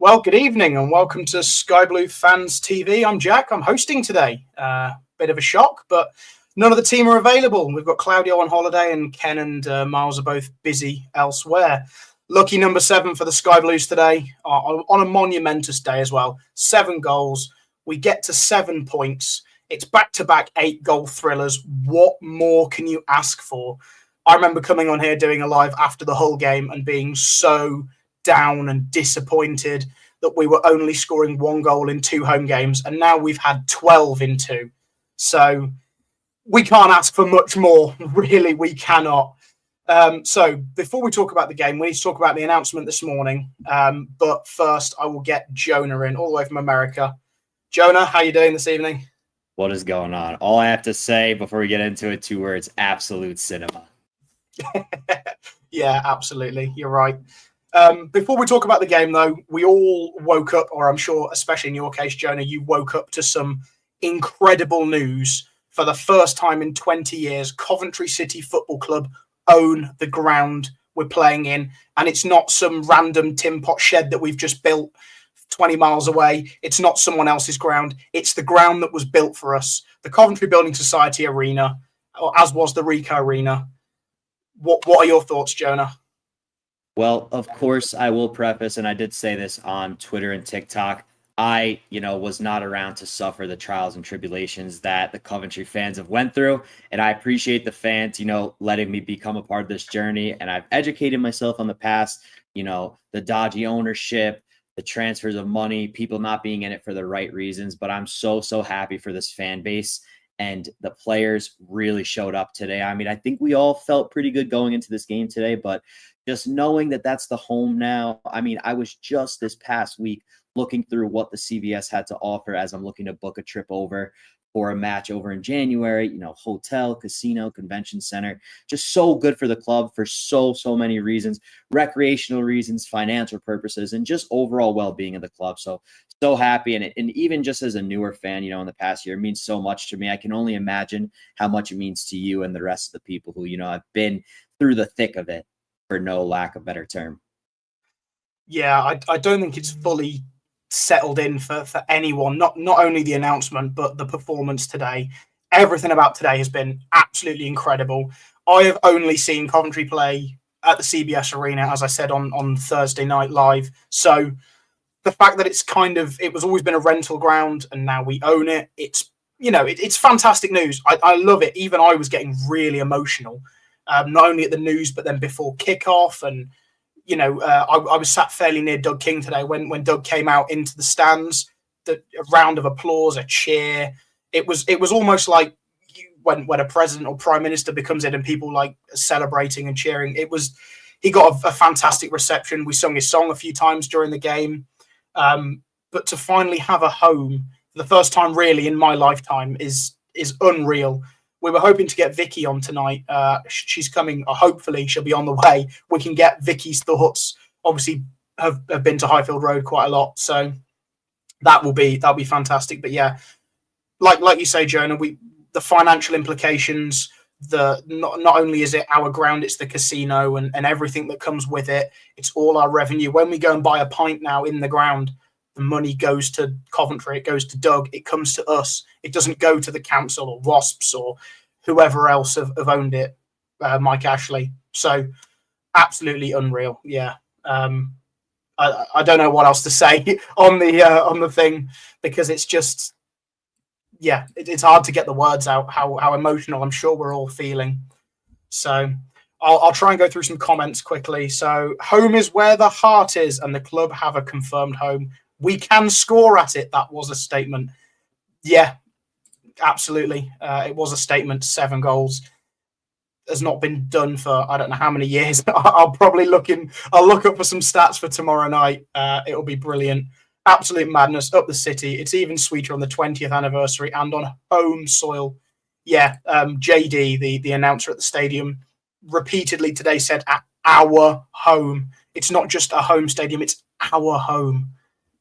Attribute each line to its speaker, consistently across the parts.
Speaker 1: Well, good evening and welcome to Sky Blue Fans TV. I'm Jack. I'm hosting today. Bit of a shock, but none of the team are available. We've got Claudio on holiday and Ken and Miles are both busy elsewhere. Lucky number 7 for the Sky Blues today on a monumentous day as well. 7 goals. We get to 7 points. It's back-to-back 8-goal thrillers. What more can you ask for? I remember coming on here doing a live after the Hull game and being so down and disappointed that we were only scoring 1 goal in 2 home games, and now we've had 12 in 2. So we can't ask for much more. Really, we cannot. So before we talk about the game, we need to talk about the announcement this morning. But first, I will get Jonah in all the way from America. Jonah, how are you doing this evening?
Speaker 2: What is going on? All I have to say before we get into it, 2 words: absolute cinema.
Speaker 1: Yeah, absolutely. You're right. Before we talk about the game, though, we all woke up, or I'm sure, especially in your case, Jonah, you woke up to some incredible news. For the first time in 20 years, Coventry City Football Club own the ground we're playing in, and it's not some random tin pot shed that we've just built 20 miles away. It's not someone else's ground. It's the ground that was built for us, the Coventry Building Society Arena, as was the Ricoh Arena. What are your thoughts, Jonah?
Speaker 2: Well, of course, I will preface, and I did say this on Twitter and TikTok, I, was not around to suffer the trials and tribulations that the Coventry fans have went through. And I appreciate the fans, letting me become a part of this journey. And I've educated myself on the past, the dodgy ownership, the transfers of money, people not being in it for the right reasons. But I'm so happy for this fan base. And the players really showed up today. I mean, I think we all felt pretty good going into this game today, but just knowing that that's the home now. I mean, I was just this past week looking through what the CVS had to offer as I'm looking to book a trip over for a match over in January, hotel, casino, convention center, just so good for the club for so many reasons, recreational reasons, financial purposes, and just overall well-being of the club. So happy. And even just as a newer fan, in the past year, it means so much to me. I can only imagine how much it means to you and the rest of the people who, have been through the thick of it, for no lack of better term.
Speaker 1: Yeah, I don't think it's fully settled in for anyone, not only the announcement, but the performance today. Everything about today has been absolutely incredible. I have only seen Coventry play at the CBS Arena, as I said, on Thursday night live. So the fact that it was always been a rental ground and now we own it, it's fantastic news. I love it. Even I was getting really emotional, not only at the news, but then before kickoff. And I was sat fairly near Doug King today when Doug came out into the stands. A round of applause, a cheer. It was almost like when a president or prime minister becomes in and people like celebrating and cheering. He got a fantastic reception. We sung his song a few times during the game. But to finally have a home for the first time really in my lifetime is unreal. We were hoping to get Vicky on tonight. She's coming. Hopefully, she'll be on the way. We can get Vicky's thoughts. Obviously, have been to Highfield Road quite a lot, so that'll be fantastic. But yeah, like you say, Jonah, the financial implications. Not only is it our ground, it's the casino and everything that comes with it. It's all our revenue. When we go and buy a pint now in the ground, the money goes to Coventry, it goes to Doug, it comes to us. It doesn't go to the council or Wasps or whoever else have owned it, Mike Ashley. So absolutely unreal. Yeah. I don't know what else to say on the thing, because it's just, yeah, it's hard to get the words out how emotional I'm sure we're all feeling. So I'll try and go through some comments quickly. So home is where the heart is, and the club have a confirmed home. We can score at it. That was a statement. Yeah, absolutely. It was a statement. 7 goals has not been done for I don't know how many years. I'll look up for some stats for tomorrow night. It'll be brilliant. Absolute madness up the city. It's even sweeter on the 20th anniversary and on home soil. Yeah, JD, the announcer at the stadium, repeatedly today said at our home. It's not just a home stadium, it's our home.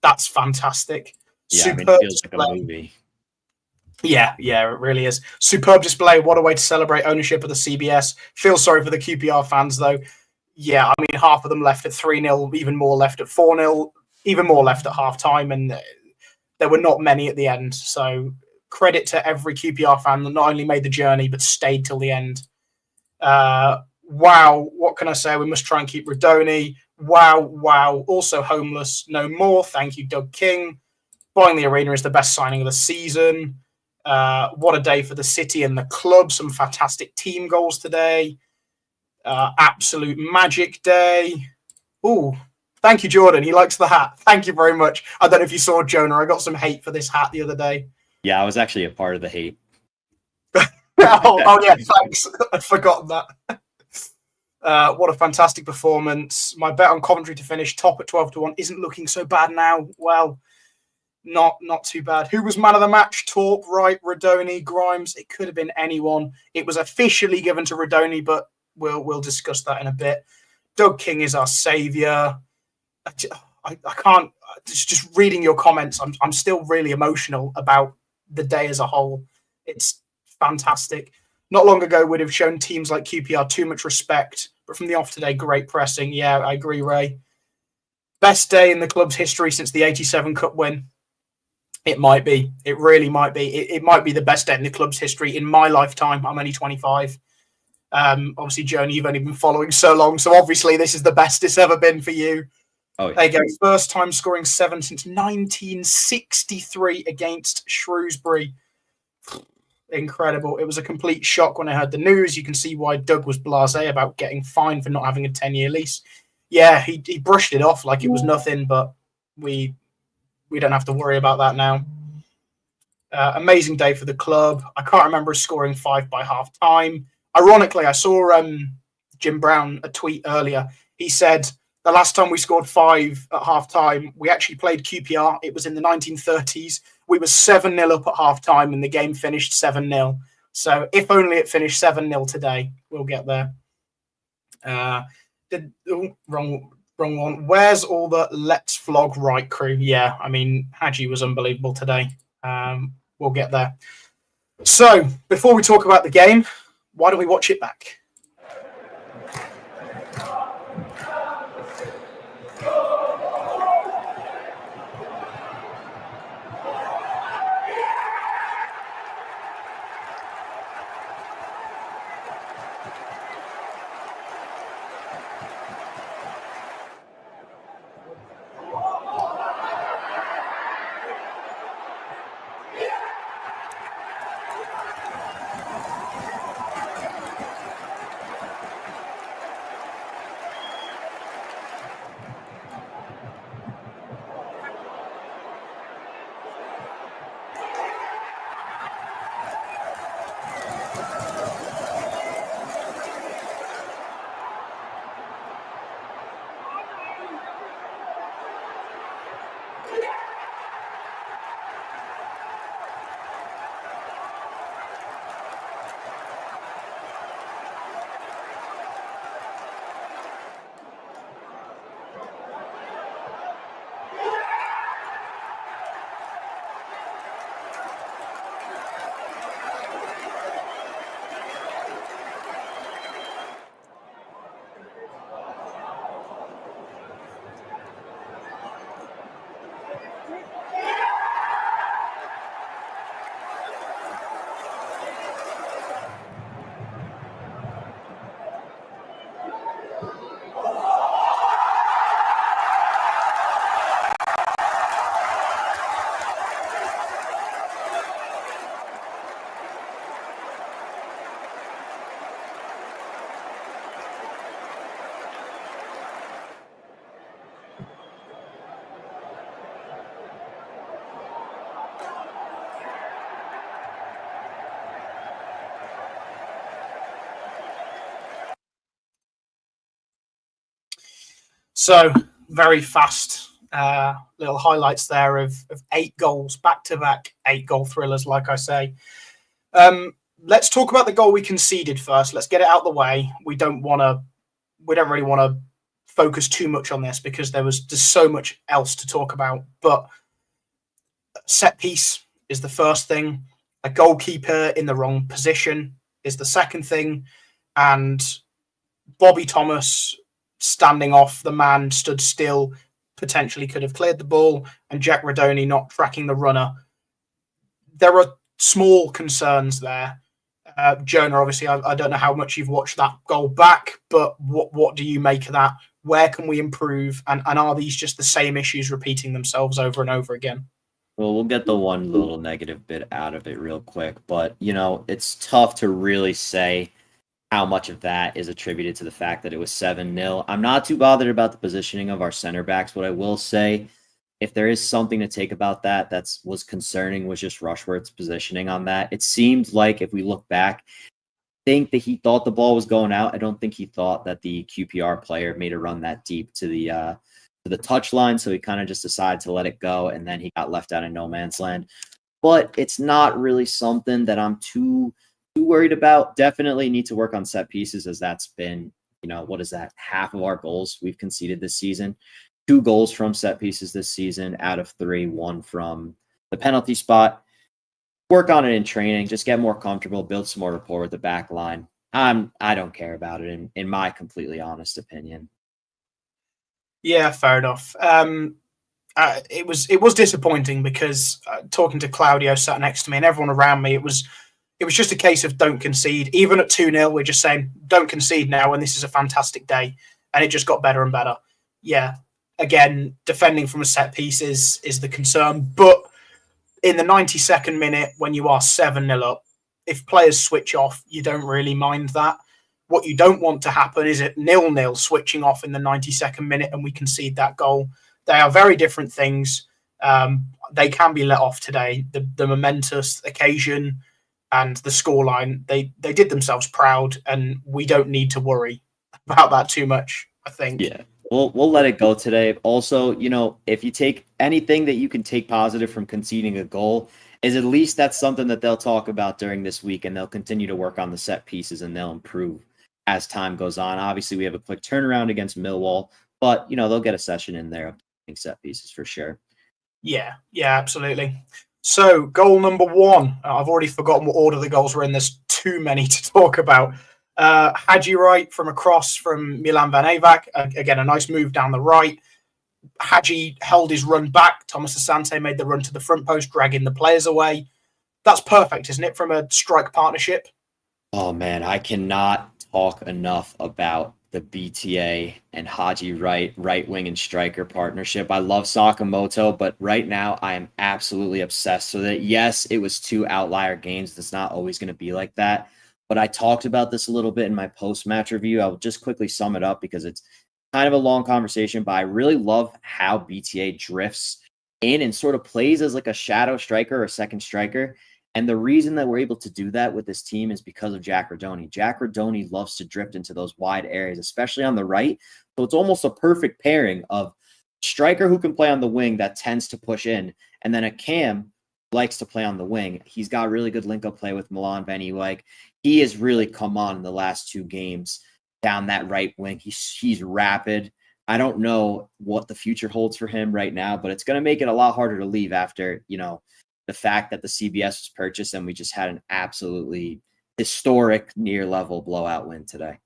Speaker 1: That's fantastic.
Speaker 2: Yeah, it feels like a movie.
Speaker 1: Yeah, it really is. Superb display. What a way to celebrate ownership of the CBS. Feel sorry for the QPR fans, though. Yeah, I mean, half of them left at 3-0, even more left at 4-0. even more left at half time, and there were not many at the end. So credit to every QPR fan that not only made the journey but stayed till the end. Wow, what can I say? We must try and keep Rodoni. Wow. Also homeless, no more. Thank you, Doug King. Buying the arena is the best signing of the season. What a day for the city and the club. Some fantastic team goals today. Absolute magic day. Ooh, thank you, Jordan. He likes the hat. Thank you very much. I don't know if you saw, Jonah. I got some hate for this hat the other day.
Speaker 2: Yeah, I was actually a part of the hate.
Speaker 1: oh, yeah, thanks. I'd forgotten that. What a fantastic performance. My bet on Coventry to finish top at 12-1 isn't looking so bad now. Well, not too bad. Who was man of the match? Torp, Wright, Rodoni, Grimes. It could have been anyone. It was officially given to Rodoni, but we'll discuss that in a bit. Doug King is our saviour. I can't. Just reading your comments, I'm still really emotional about the day as a whole. It's fantastic. Not long ago, would have shown teams like QPR too much respect, but from the off today, great pressing. Yeah, I agree, Ray. Best day in the club's history since the 87 Cup win. It might be. It really might be. It might be the best day in the club's history in my lifetime. I'm only 25. Obviously, Jonah, you've only been following so long, so obviously this is the best it's ever been for you.
Speaker 2: Oh, yeah.
Speaker 1: There you go. First time scoring 7 since 1963 against Shrewsbury. Incredible. It was a complete shock when I heard the news. You can see why Doug was blasé about getting fined for not having a 10-year lease. Yeah, he brushed it off like it was nothing, but we don't have to worry about that now. Amazing day for the club. I can't remember us scoring 5 by half time. Ironically, I saw Jim Brown a tweet earlier. He said the last time we scored 5 at half time, we actually played QPR. It was in the 1930s. We were 7-0 up at half time and the game finished 7-0. So if only it finished 7-0 today, we'll get there. Wrong one. Where's all the Let's Flog Right crew? Yeah, I mean, Hadji was unbelievable today. We'll get there. So before we talk about the game, why don't we watch it back? So very fast little highlights there of 8 goals, back-to-back 8-goal thrillers, like I say. Let's talk about the goal we conceded first. Let's get it out of the way. We don't really want to focus too much on this because there's so much else to talk about. But set piece is the first thing. A goalkeeper in the wrong position is the second thing. And Bobby Thomas standing off, the man stood still, potentially could have cleared the ball, and Jack Rodoni not tracking the runner. There are small concerns there. Jonah, obviously, I don't know how much you've watched that goal back, but what do you make of that? Where can we improve? And are these just the same issues repeating themselves over and over again?
Speaker 2: Well, we'll get the one little negative bit out of it real quick, but it's tough to really say how much of that is attributed to the fact that it was 7-0. I'm not too bothered about the positioning of our center backs. What I will say, if there is something to take about that was concerning, was just Rushworth's positioning on that. It seemed like, if we look back, I think that he thought the ball was going out. I don't think he thought that the QPR player made a run that deep to the touchline, so he kind of just decided to let it go, and then he got left out in no man's land. But it's not really something that I'm too worried about. Definitely need to work on set pieces, as that's been, what is that? Half of our goals we've conceded this season. 2 goals from set pieces this season out of 3, 1 from the penalty spot. Work on it in training, just get more comfortable, build some more rapport with the back line. I don't care about it in my completely honest opinion.
Speaker 1: Yeah, fair enough. It was disappointing because talking to Claudio sat next to me and everyone around me, it was just a case of don't concede. Even at 2-0, we're just saying don't concede now, and this is a fantastic day. And it just got better and better. Yeah, again, defending from a set piece is the concern. But in the 92nd minute, when you are 7-0 up, if players switch off, you don't really mind that. What you don't want to happen is it 0-0 switching off in the 92nd minute and we concede that goal. They are very different things. They can be let off today. The momentous occasion and the scoreline, they did themselves proud, and we don't need to worry about that too much, I think.
Speaker 2: Yeah, we'll let it go today. Also, if you take anything that you can take positive from conceding a goal, is at least that's something that they'll talk about during this week, and they'll continue to work on the set pieces, and they'll improve as time goes on. Obviously, we have a quick turnaround against Millwall, but they'll get a session in there of set pieces for sure.
Speaker 1: Yeah, absolutely. So, goal number 1. I've already forgotten what order the goals were in. There's too many to talk about. Hadji Wright from a cross from Milan Van Eyck. Again, a nice move down the right. Hadji held his run back. Thomas Asante made the run to the front post, dragging the players away. That's perfect, isn't it, from a strike partnership?
Speaker 2: Oh, man, I cannot talk enough about the BTA and Hadji Wright wing and striker partnership. I love Sakamoto, but right now I am absolutely obsessed. So that, yes, it was 2 outlier games. It's not always going to be like that. But I talked about this a little bit in my post-match review. I'll just quickly sum it up because it's kind of a long conversation, but I really love how BTA drifts in and sort of plays as like a shadow striker or a second striker. And the reason that we're able to do that with this team is because of Jack Rodoni. Jack Rodoni loves to drift into those wide areas, especially on the right. So it's almost a perfect pairing of striker who can play on the wing that tends to push in, and then a cam likes to play on the wing. He's got really good link-up play with Milan Van Eyck. He has really come on in the last 2 games down that right wing. He's rapid. I don't know what the future holds for him right now, but it's going to make it a lot harder to leave after, the fact that the CBS was purchased and we just had an absolutely historic near-level blowout win today.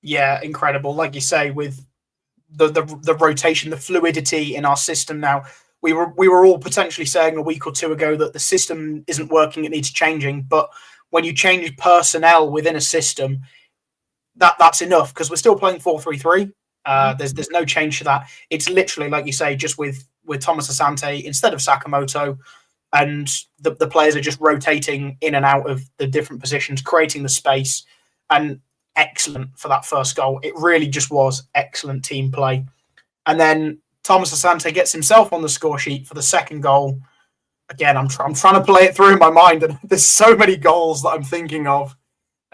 Speaker 1: Yeah, incredible. Like you say, with the rotation, the fluidity in our system now, we were all potentially saying a week or 2 ago that the system isn't working, it needs changing. But when you change personnel within a system, that's enough, because we're still playing 4-3-3. There's no change to that. It's literally, like you say, just with Thomas Asante instead of Sakamoto, and the players are just rotating in and out of the different positions, creating the space. And excellent for that first goal. It really just was excellent team play. And then Thomas Asante gets himself on the score sheet for the second goal. Again, I'm trying to play it through in my mind, and there's so many goals that I'm thinking of.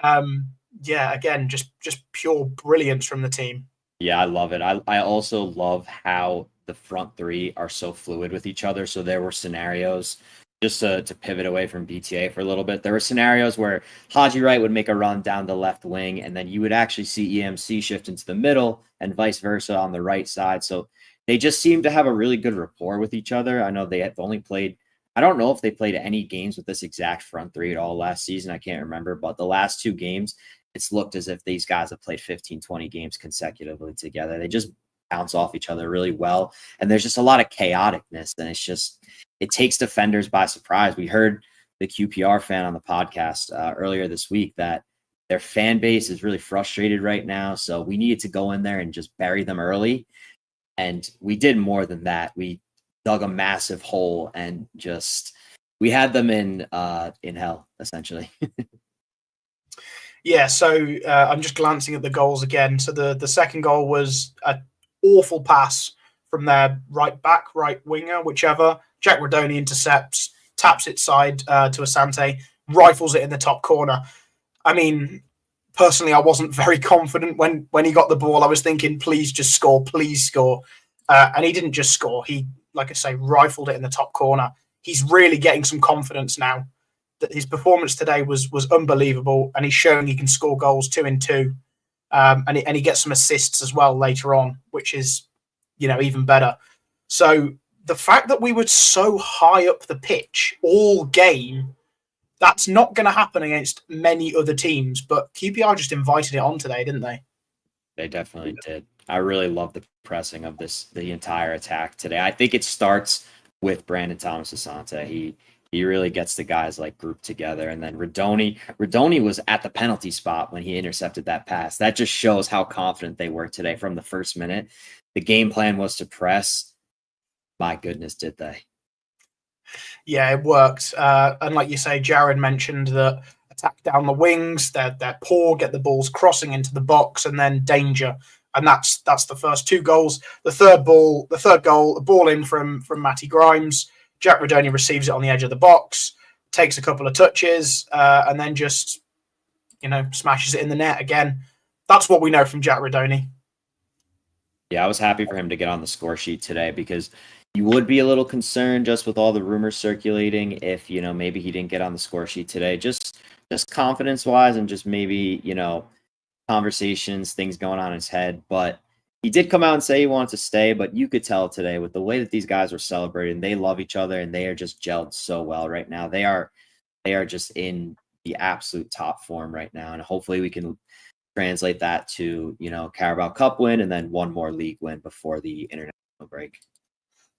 Speaker 1: Again, just pure brilliance from the team.
Speaker 2: Yeah, I love it. I also love how the front 3 are so fluid with each other. So there were scenarios, just to pivot away from BTA for a little bit, there were scenarios where Hadji Wright would make a run down the left wing, and then you would actually see EMC shift into the middle and vice versa on the right side. So they just seem to have a really good rapport with each other. I know they have only played, I don't know if they played any games with this exact front 3 at all last season. I can't remember, but the last 2 games, it's looked as if these guys have played 15, 20 games consecutively together. They just bounce off each other really well. And there's just a lot of chaoticness. And it takes defenders by surprise. We heard the QPR fan on the podcast earlier this week that their fan base is really frustrated right now. So we needed to go in there and just bury them early. And we did more than that. We dug a massive hole and we had them in hell, essentially.
Speaker 1: Yeah, so I'm just glancing at the goals again. So the second goal was an awful pass from their right back, right winger, whichever. Jack Rodoni intercepts, taps it side to Asante, rifles it in the top corner. I mean, personally, I wasn't very confident when he got the ball. I was thinking, please just score, please score. And he didn't just score. He, like I say, rifled it in the top corner. He's really getting some confidence now. That his performance today was unbelievable, and he's showing he can score goals 2 in 2, and he gets some assists as well later on, which is, even better. So the fact that we were so high up the pitch all game, that's not going to happen against many other teams. But QPR just invited it on today, didn't they?
Speaker 2: They definitely did. I really love the pressing of the entire attack today. I think it starts with Brandon Thomas Asante. He really gets the guys like grouped together. And then Rodoni was at the penalty spot when he intercepted that pass. That just shows how confident they were today from the first minute. The game plan was to press. My goodness, did they?
Speaker 1: Yeah, it worked. And like you say, Jared mentioned that attack down the wings, they're poor, get the balls crossing into the box, and then danger. And that's the first 2 goals. The third goal, a ball in from Matty Grimes. Jack Rodoni receives it on the edge of the box, takes a couple of touches, and then just, smashes it in the net again. That's what we know from Jack Rodoni.
Speaker 2: Yeah, I was happy for him to get on the score sheet today because you would be a little concerned just with all the rumors circulating if, maybe he didn't get on the score sheet today. Just confidence-wise and just maybe, conversations, things going on in his head. But he did come out and say he wanted to stay, but you could tell today with the way that these guys were celebrating, they love each other and they are just gelled so well right now. They are just in the absolute top form right now. And hopefully we can translate that to, Carabao Cup win and then one more league win before the international break.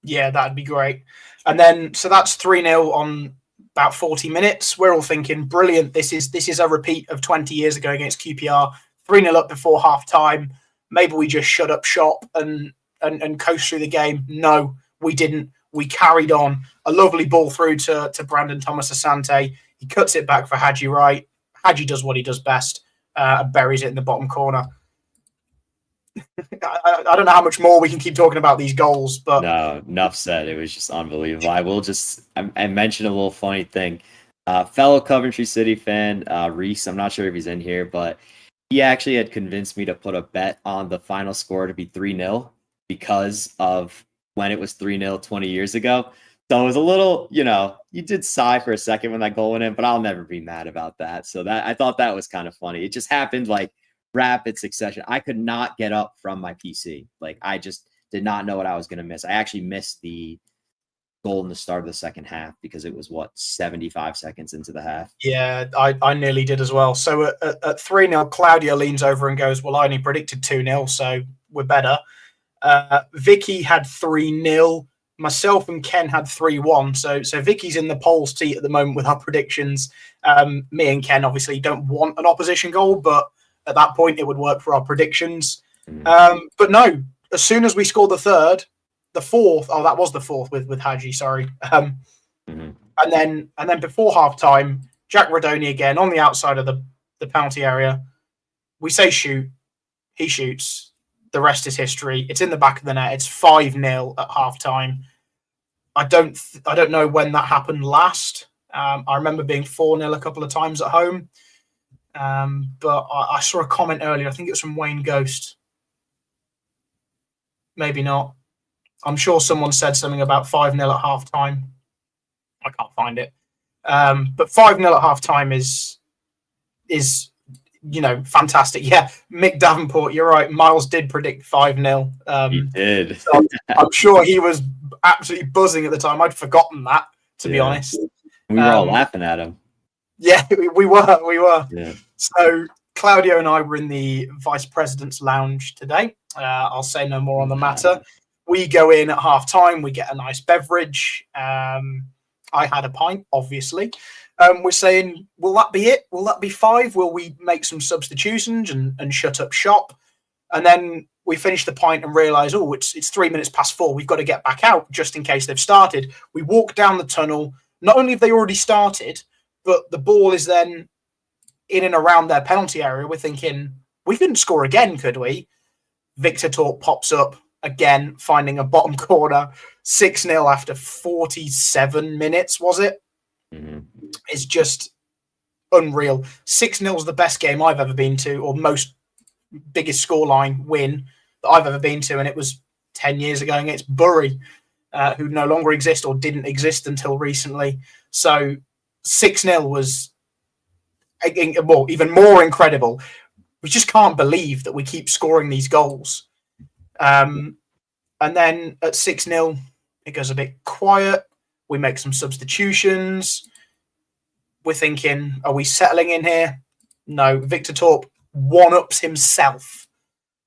Speaker 1: Yeah, that'd be great. And then, so that's 3-0 on about 40 minutes. We're all thinking, brilliant. This is a repeat of 20 years ago against QPR. 3-0 up before half time. Maybe we just shut up shop and coast through the game. No, we didn't. We carried on. A lovely ball through to Brandon Thomas Asante. He cuts it back for Hadji Wright. Hadji does what he does best and buries it in the bottom corner. I don't know how much more we can keep talking about these goals, but
Speaker 2: no, enough said. It was just unbelievable. I mentioned a little funny thing. Fellow Coventry City fan, Reese, I'm not sure if he's in here, but he actually had convinced me to put a bet on the final score to be 3-0 because of when it was 3-0 20 years ago. So it was a little, you did sigh for a second when that goal went in, but I'll never be mad about that. So I thought that was kind of funny. It just happened like rapid succession. I could not get up from my PC. Like I just did not know what I was going to miss. I actually missed the goal in the start of the second half because it was 75 seconds into the half.
Speaker 1: Yeah, I nearly did as well. So at 3-0, Claudia leans over and goes, well, I only predicted 2-0, so we're better. Vicky had 3-0. Myself and Ken had 3-1. So Vicky's in the pole seat at the moment with our predictions. Me and Ken obviously don't want an opposition goal, but at that point it would work for our predictions. But no, as soon as we scored the fourth, that was the fourth with Hadji, sorry. And then before half time, Jack Rodoni again on the outside of the penalty area. We say shoot, he shoots. The rest is history. It's in the back of the net. It's 5-0 at half time. I don't know when that happened last. I remember being 4-0 a couple of times at home. But I saw a comment earlier. I think it was from Wayne Ghost. Maybe not. I'm sure someone said something about 5-0 at half time. I can't find it. But 5-0 at half time is fantastic. Yeah, Mick Davenport, you're right. Miles did predict 5-0.
Speaker 2: He did.
Speaker 1: So I'm sure he was absolutely buzzing at the time. I'd forgotten that, to be honest.
Speaker 2: We were all laughing at him.
Speaker 1: Yeah, we were.
Speaker 2: Yeah.
Speaker 1: So Claudio and I were in the vice president's lounge today. I'll say no more on the matter. We go in at half time. We get a nice beverage. I had a pint, obviously. We're saying, will that be it? Will that be 5? Will we make some substitutions and shut up shop? And then we finish the pint and realise, oh, it's 3 minutes past 4. We've got to get back out just in case they've started. We walk down the tunnel. Not only have they already started, but the ball is then in and around their penalty area. We're thinking, we couldn't score again, could we? Victor Torp pops up again, finding a bottom corner. 6-0 after 47 minutes, was it?
Speaker 2: Mm-hmm.
Speaker 1: It's just unreal. 6-0 is the best game I've ever been to, or most biggest scoreline win that I've ever been to, and it was 10 years ago against Bury, who no longer exist or didn't exist until recently. So 6-0 was even more incredible. We just can't believe that we keep scoring these goals. And then at 6-0, it goes a bit quiet. We make some substitutions. We're thinking, are we settling in here? No. Victor Torp one-ups himself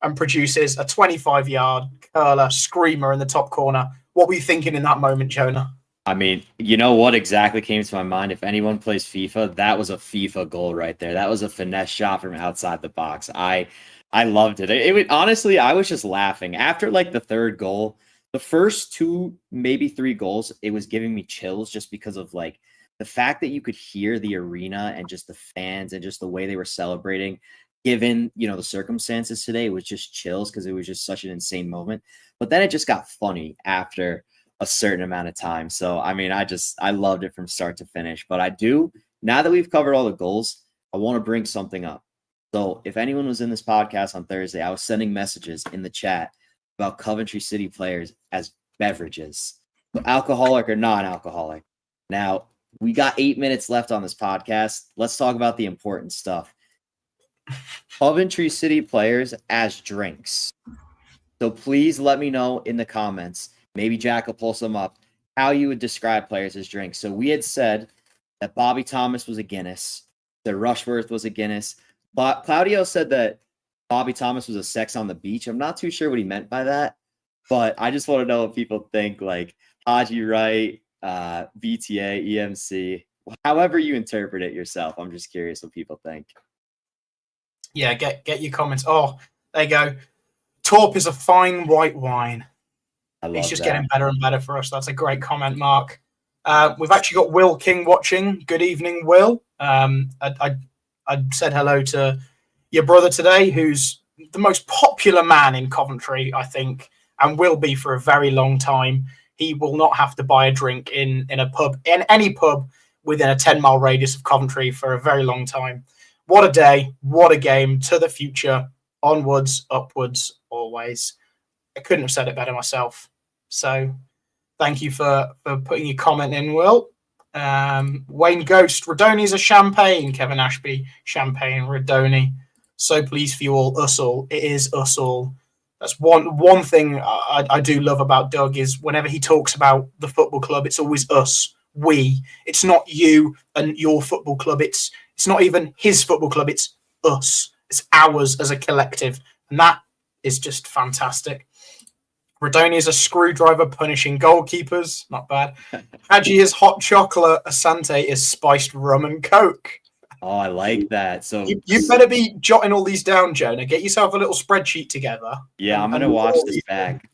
Speaker 1: and produces a 25-yard curler screamer in the top corner. What were you thinking in that moment, Jonah?
Speaker 2: I mean, you know what exactly came to my mind? If anyone plays FIFA, that was a FIFA goal right there. That was a finesse shot from outside the box. I loved it. It would, honestly, I was just laughing. After like the third goal, the first 2, maybe 3 goals, it was giving me chills just because of like the fact that you could hear the arena and just the fans and just the way they were celebrating. Given, the circumstances today, it was just chills because it was just such an insane moment. But then it just got funny after a certain amount of time. So, I mean, I loved it from start to finish. But now that we've covered all the goals, I want to bring something up. So if anyone was in this podcast on Thursday, I was sending messages in the chat about Coventry City players as beverages, so alcoholic or non-alcoholic. Now, we got 8 minutes left on this podcast. Let's talk about the important stuff. Coventry City players as drinks. So please let me know in the comments. Maybe Jack will pull some up. How you would describe players as drinks. So we had said that Bobby Thomas was a Guinness, that Rushworth was a Guinness. But Claudio said that Bobby Thomas was a sex on the beach. I'm not too sure what he meant by that, but I just want to know what people think. Like Haji Wright, BTA, EMC, however you interpret it yourself. I'm just curious what people think.
Speaker 1: Yeah, get your comments. Oh, there you go. Torp is a fine white wine. He's just getting better and better for us. That's a great comment, Mark. We've actually got Will King watching. Good evening, Will. I said hello to your brother today, who's the most popular man in Coventry, I think, and will be for a very long time. He will not have to buy a drink in a pub, in any pub within a 10-mile radius of Coventry for a very long time. What a day, what a game, to the future, onwards, upwards, always. I couldn't have said it better myself. So thank you for putting your comment in, Will. Wayne Ghost, Radoni's a champagne. Kevin Ashby, champagne, Radoni. So pleased for you all, us all. It is us all. That's one thing I do love about Doug is whenever he talks about the football club, it's always us, we. It's not you and your football club. It's not even his football club. It's us. It's ours as a collective. And that is just fantastic. Radoni is a screwdriver punishing goalkeepers. Not bad. Hadji is hot chocolate. Asante is spiced rum and coke.
Speaker 2: Oh, I like that. So
Speaker 1: you better be jotting all these down, Jonah. Get yourself a little spreadsheet together.
Speaker 2: Yeah, I'm going to watch this back.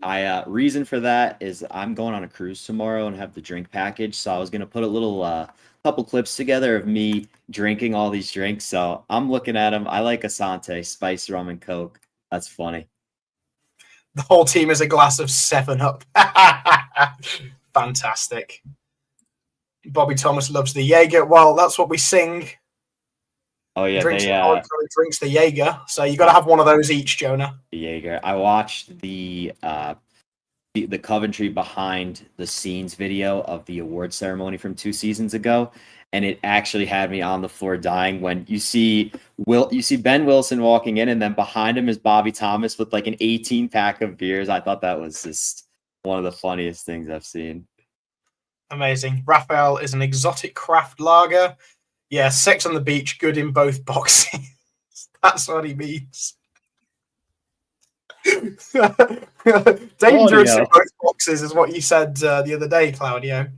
Speaker 2: Reason for that is I'm going on a cruise tomorrow and have the drink package. So I was going to put a little couple clips together of me drinking all these drinks. So I'm looking at them. I like Asante, spiced rum and coke. That's funny.
Speaker 1: The whole team is a glass of 7-Up. Fantastic. Bobby Thomas loves the Jaeger. Well, that's what we sing.
Speaker 2: Oh, yeah.
Speaker 1: Drinks the Jaeger. So you got to have one of those each, Jonah.
Speaker 2: The Jaeger. I watched the Coventry behind the scenes video of the award ceremony from 2 seasons ago. And it actually had me on the floor dying when you see Ben Wilson walking in, and then behind him is Bobby Thomas with like an 18-pack of beers. I thought that was just one of the funniest things I've seen.
Speaker 1: Amazing. Raphael is an exotic craft lager. Yeah, sex on the beach, good in both boxes. That's what he means. Dangerous
Speaker 2: Claudio.
Speaker 1: in both boxes is what you said the other day, Claudio.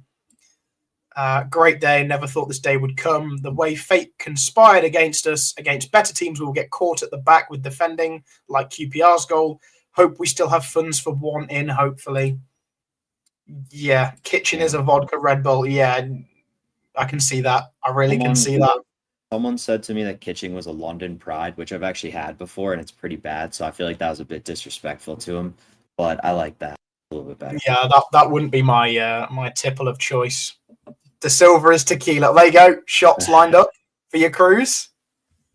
Speaker 1: Great day. Never thought this day would come. The way fate conspired against us, against better teams, we will get caught at the back with defending, like QPR's goal. Hope we still have funds for one in, hopefully. Yeah, Kitchen is a vodka Red Bull. Yeah, I can see that. I really can see that.
Speaker 2: Someone said to me that Kitching was a London Pride, which I've actually had before, and it's pretty bad. So I feel like that was a bit disrespectful to him. But I like that a little bit better.
Speaker 1: Yeah, that wouldn't be my my tipple of choice. De Silva is tequila. There you go. Shots lined up for your cruise.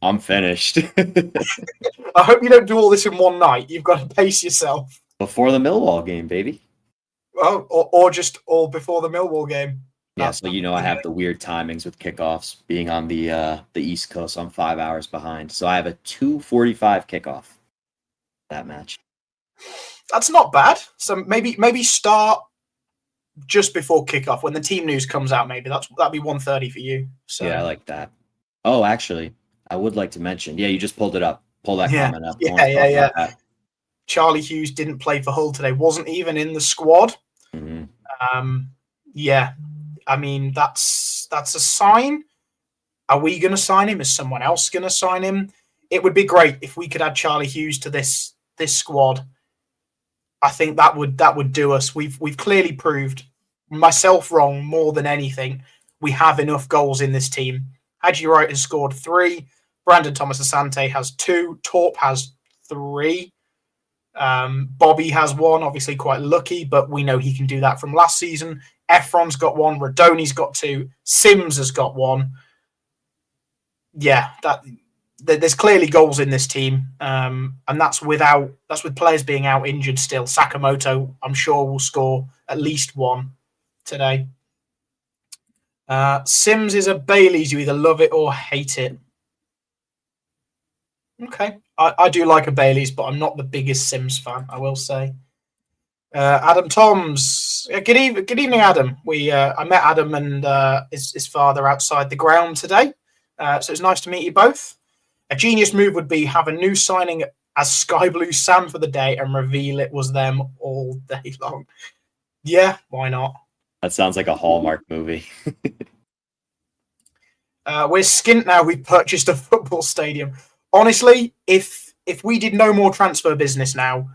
Speaker 2: I'm finished.
Speaker 1: I hope you don't do all this in one night. You've got to pace yourself.
Speaker 2: Before the Millwall game, baby.
Speaker 1: Well, or just all before the Millwall game.
Speaker 2: Yeah, so I have the weird timings with kickoffs being on the East Coast. I'm 5 hours behind, so I have a 2:45 kickoff that match.
Speaker 1: That's not bad. So maybe start just before kickoff when the team news comes out. Maybe that'd be 1:30 for you. So
Speaker 2: yeah, I like that. Oh, actually, I would like to mention. Yeah, you just pulled it up. Pull that comment up.
Speaker 1: Yeah. Charlie Hughes didn't play for Hull today. Wasn't even in the squad.
Speaker 2: Mm-hmm.
Speaker 1: Yeah. I mean, that's a sign. Are we going to sign him? Is someone else going to sign him? It would be great if we could add Charlie Hughes to this squad. I think that would do us. We've clearly proved, myself wrong more than anything, we have enough goals in this team. Hadji Wright has scored 3. Brandon Thomas Asante has 2. Torp has 3. Bobby has 1, obviously quite lucky, but we know he can do that from last season. Efron's got 1. Radoni's got 2. Sims has got 1. Yeah, there's clearly goals in this team, and that's with players being out injured still. Sakamoto, I'm sure, will score at least 1 today. Sims is a Bailey's. You either love it or hate it. Okay, I do like a Bailey's, but I'm not the biggest Sims fan, I will say. Adam Toms, good evening, Adam. I met Adam and his father outside the ground today, so it's nice to meet you both. A genius move would be have a new signing as Sky Blue Sam for the day and reveal it was them all day long. Yeah, why not?
Speaker 2: That sounds like a Hallmark movie.
Speaker 1: We're skint now. We've purchased a football stadium. Honestly, if we did no more transfer business now,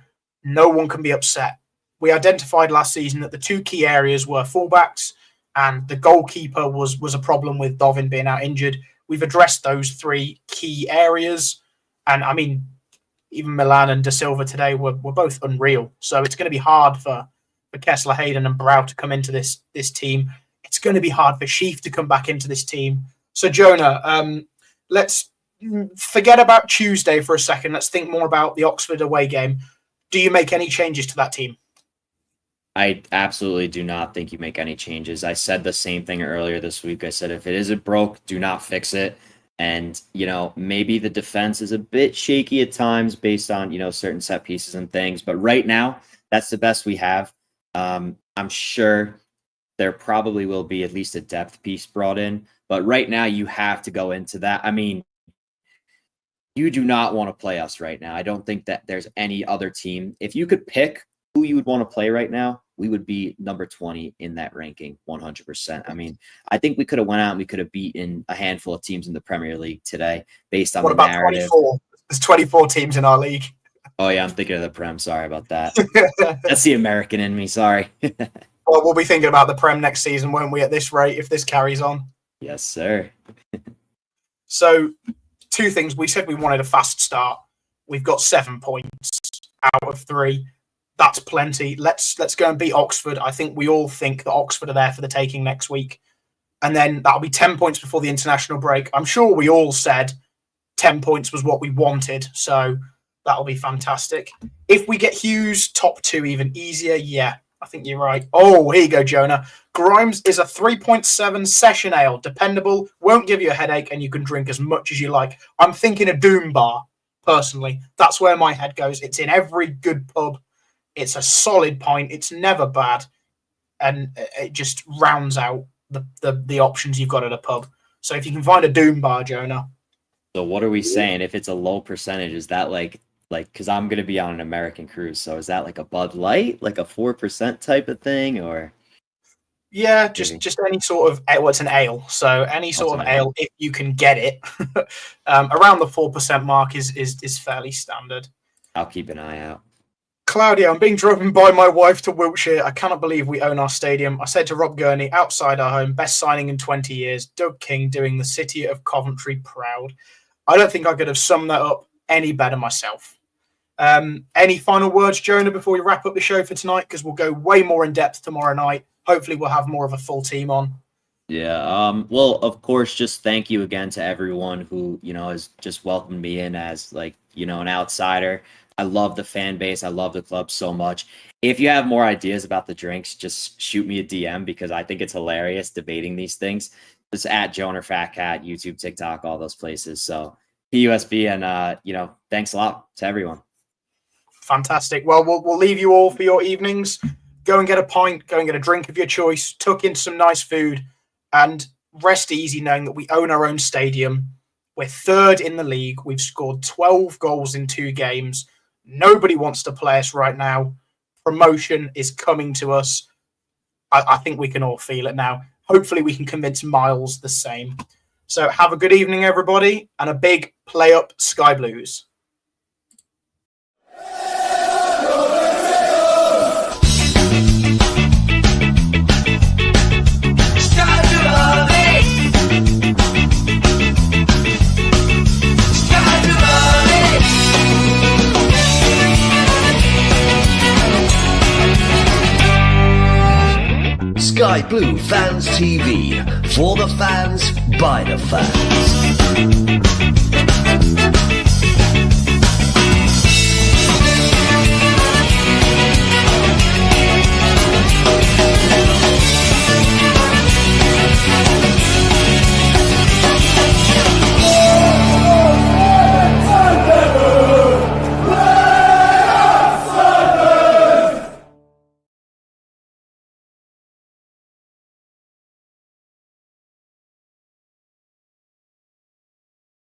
Speaker 1: no one can be upset. We identified last season that the 2 key areas were fullbacks and the goalkeeper was a problem with Dovin being out injured. We've addressed those 3 key areas. And, I mean, even Milan and De Silva today were both unreal. So it's going to be hard for Kessler, Hayden and Brow to come into this team. It's going to be hard for Sheaf to come back into this team. So, Jonah, let's forget about Tuesday for a second. Let's think more about the Oxford away game. Do you make any changes to that team?
Speaker 2: I absolutely do not think you make any changes. I said the same thing earlier this week. I said, if it isn't broke, do not fix it. And, maybe the defense is a bit shaky at times based on, certain set pieces and things. But right now, that's the best we have. I'm sure there probably will be at least a depth piece brought in. But right now, you have to go into that. I mean, you do not want to play us right now. I don't think that there's any other team. If you could pick who you would want to play right now, we would be number 20 in that ranking, 100%. I mean, I think we could have went out and we could have beaten a handful of teams in the Premier League today based on the narrative.
Speaker 1: 24? There's 24 teams in our league.
Speaker 2: Oh, yeah, I'm thinking of the Prem. Sorry about that. That's the American in me. Sorry.
Speaker 1: Well, we'll be thinking about the Prem next season, won't we, at this rate, if this carries on?
Speaker 2: Yes, sir.
Speaker 1: So, 2 things. We said we wanted a fast start. We've got 7 points out of 3. That's plenty. Let's go and beat Oxford. I think we all think that Oxford are there for the taking next week. And then that'll be 10 points before the international break. I'm sure we all said 10 points was what we wanted. So that'll be fantastic. If we get Hughes, top 2 even easier. Yeah, I think you're right. Oh, here you go, Jonah. Grimes is a 3.7 session ale. Dependable, won't give you a headache, and you can drink as much as you like. I'm thinking a Doom Bar, personally. That's where my head goes. It's in every good pub. It's a solid pint. It's never bad. And it just rounds out the options you've got at a pub. So if you can find a Doom Bar, Jonah,
Speaker 2: So what are we saying? If it's a low percentage, is that like because I'm gonna be on an American cruise, so is that like a Bud Light, like a 4% type of thing, or
Speaker 1: Yeah,
Speaker 2: maybe?
Speaker 1: just any sort of what's an ale. So any
Speaker 2: What's
Speaker 1: sort
Speaker 2: an
Speaker 1: of
Speaker 2: ale?
Speaker 1: ale, if you can get it, around the 4% mark is fairly standard.
Speaker 2: I'll keep an eye out.
Speaker 1: Claudio, I'm being driven by my wife to Wiltshire. I cannot believe we own our stadium. I said to Rob Gurney, outside our home, best signing in 20 years. Doug King doing the city of Coventry proud. I don't think I could have summed that up any better myself. Any final words, Jonah, before we wrap up the show for tonight? Because we'll go way more in depth tomorrow night. Hopefully, we'll have more of a full team on.
Speaker 2: Yeah. Well, of course, just thank you again to everyone who, has just welcomed me in as like, an outsider. I love the fan base. I love the club so much. If you have more ideas about the drinks, just shoot me a DM because I think it's hilarious debating these things. It's at Jonah Fat Cat, YouTube, TikTok, all those places. So PUSB and thanks a lot to everyone.
Speaker 1: Fantastic. Well, we'll leave you all for your evenings. Go and get a pint, go and get a drink of your choice, tuck in some nice food, and rest easy knowing that we own our own stadium. We're third in the league. We've scored 12 goals in 2 games. Nobody wants to play us right now. Promotion is coming to us. I think we can all feel it now. Hopefully we can convince Miles the same. So have a good evening, everybody, and a big play up Sky Blues.
Speaker 3: Sky Blue Fans TV, for the fans, by the fans.